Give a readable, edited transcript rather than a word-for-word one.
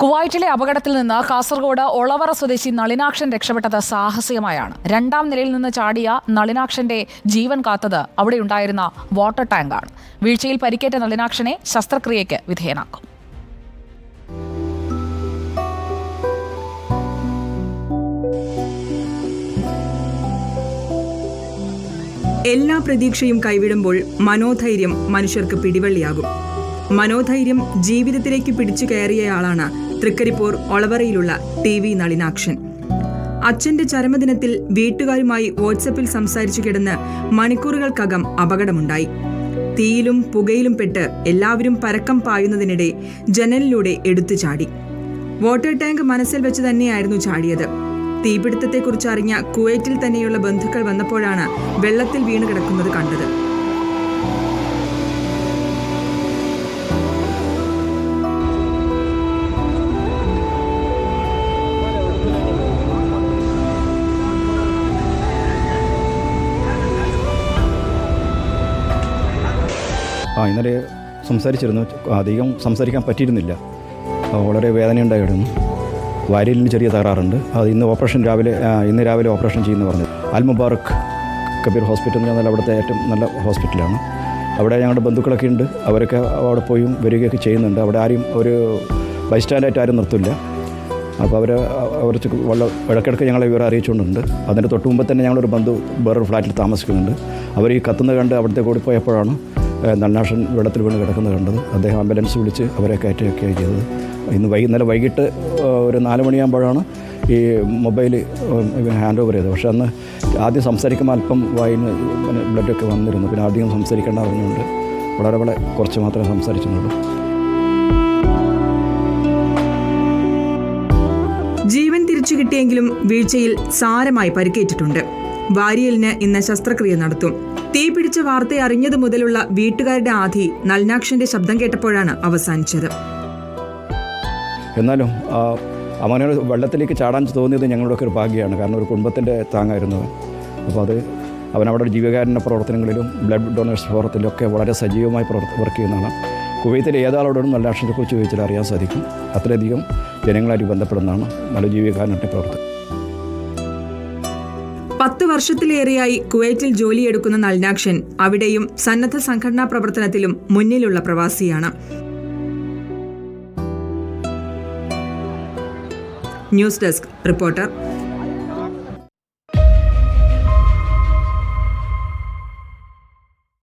കുവൈറ്റിലെ അപകടത്തിൽ നിന്ന് കാസർഗോഡ് ഒളവറ സ്വദേശി നളിനാക്ഷൻ രക്ഷപ്പെട്ടത് സാഹസികമായാണ്. 2ാം നിലയിൽ നിന്ന് ചാടിയ നളിനാക്ഷന്റെ ജീവൻ കാത്തത് അവിടെയുണ്ടായിരുന്ന വാട്ടർ ടാങ്കാണ്. വീഴ്ചയിൽ പരിക്കേറ്റ നളിനാക്ഷനെ ശസ്ത്രക്രിയയ്ക്ക് വിധേയനാക്കും. എല്ലാ പ്രതീക്ഷയും കൈവിടുമ്പോൾ മനോധൈര്യം മനുഷ്യർക്ക് പിടിവള്ളിയാകും. മനോധൈര്യം ജീവിതത്തിലേക്ക് പിടിച്ചു കയറിയയാളാണ് തൃക്കരിപ്പൂർ ഒളവറയിലുള്ള TV നളിനാക്ഷൻ. അച്ഛന്റെ ചരമദിനത്തിൽ വീട്ടുകാരുമായി വാട്സപ്പിൽ സംസാരിച്ചു കിടന്ന് മണിക്കൂറുകൾക്കകം അപകടമുണ്ടായി. തീയിലും പുകയിലും പെട്ട് എല്ലാവരും പരക്കം പായുന്നതിനിടെ ജനലിലൂടെ എടുത്തു ചാടി. വാട്ടർ ടാങ്ക് മനസ്സിൽ വെച്ച് തന്നെയായിരുന്നു ചാടിയത്. തീപിടുത്തത്തെക്കുറിച്ച് അറിഞ്ഞ കുവൈറ്റിൽ തന്നെയുള്ള ബന്ധുക്കൾ വന്നപ്പോഴാണ് വെള്ളത്തിൽ വീണ് കിടക്കുന്നത് കണ്ടത്. ഇന്നലെ സംസാരിച്ചിരുന്നു. അധികം സംസാരിക്കാൻ പറ്റിയിരുന്നില്ല. വളരെ വേദനയുണ്ടായിരുന്നു. വാരിയലിന് ചെറിയ തകരാറുണ്ട്. അത് ഇന്ന് രാവിലെ ഓപ്പറേഷൻ ചെയ്യുമെന്ന് പറഞ്ഞു. അൽ മുബാറക് കബീർ ഹോസ്പിറ്റൽ എന്ന് പറഞ്ഞാൽ അവിടുത്തെ ഏറ്റവും നല്ല ഹോസ്പിറ്റലാണ്. അവിടെ ഞങ്ങളുടെ ബന്ധുക്കളൊക്കെ ഉണ്ട്. അവരൊക്കെ അവിടെ പോയും വരികയൊക്കെ ചെയ്യുന്നുണ്ട്. അവിടെ ആരും ഒരു ബൈസ്റ്റാൻഡായിട്ട് ആരും നിർത്തില്ല. അപ്പോൾ അവർക്ക് ഇടയ്ക്കിടയ്ക്ക് ഞങ്ങളെ വിവരം അറിയിച്ചുകൊണ്ടുണ്ട്. അതിൻ്റെ തൊട്ട് മുമ്പ് തന്നെ ഞങ്ങളൊരു ബന്ധു വേറൊരു ഫ്ലാറ്റിൽ താമസിക്കുന്നുണ്ട്. അവർ ഈ കത്തുന്നത് കണ്ട് അവിടുത്തെ കൂടി പോയപ്പോഴാണ് നളിനാക്ഷൻ വെള്ളത്തിൽ വീണ് കിടക്കുന്നത് കണ്ടത്. അദ്ദേഹം ആംബുലൻസ് വിളിച്ച് അവരെ കയറ്റുകയൊക്കെയാണ് ചെയ്തത്. ഇന്നലെ വൈകിട്ട് ഒരു 4 മണിയാകുമ്പോഴാണ് ഈ മൊബൈൽ ഹാൻഡ് ഓവർ ചെയ്തത്. പക്ഷേ അന്ന് ആദ്യം സംസാരിക്കുമ്പോൾ അല്പം വായിന് ബ്ലഡൊക്കെ വന്നിരുന്നു. പിന്നെ അധികം സംസാരിക്കേണ്ട പറഞ്ഞുകൊണ്ട് വളരെ കുറച്ച് മാത്രമേ സംസാരിച്ചിട്ടുള്ളൂ. ജീവൻ തിരിച്ചു കിട്ടിയെങ്കിലും വീഴ്ചയിൽ സാരമായി പരിക്കേറ്റിട്ടുണ്ട്. വാരിയലിന് ഇന്ന് ശസ്ത്രക്രിയ നടത്തും. തീ പിടിച്ച വാർത്ത അറിഞ്ഞതു മുതലുള്ള വീട്ടുകാരുടെ ആധി നളിനാക്ഷന്റെ ശബ്ദം കേട്ടപ്പോഴാണ് അവസാനിച്ചത്. എന്നാലും അവനോട് വെള്ളത്തിലേക്ക് ചാടാൻ തോന്നിയത് ഞങ്ങളുടെയൊക്കെ ഒരു ഭാഗ്യമാണ്. കാരണം ഒരു കുടുംബത്തിൻ്റെ താങ്ങായിരുന്നു. അപ്പോൾ അവനവിടെ ജീവകാരുണ്യ പ്രവർത്തനങ്ങളിലും ബ്ലഡ് ഡൊണേഴ്സ് ഫോറത്തിലൊക്കെ വളരെ സജീവമായി വർക്ക് ചെയ്യുന്നതാണ്. കുവൈത്തിലെ ഏതാളോടും നളിനാക്ഷനെക്കുറിച്ച് ചോദിച്ചാൽ അറിയാൻ സാധിക്കും. അത്രയധികം ജനങ്ങളായിട്ട് ബന്ധപ്പെടുന്നതാണ് നല്ല ജീവകാരുണ്യ പ്രവർത്തനം. 10 വർഷത്തിലേറെയായി കുവൈറ്റിൽ ജോലിയെടുക്കുന്ന നളിനാക്ഷൻ അവിടെയും സന്നദ്ധ സംഘടനാ പ്രവർത്തനത്തിലും മുന്നിലുള്ള പ്രവാസിയാണ്. News desk reporter.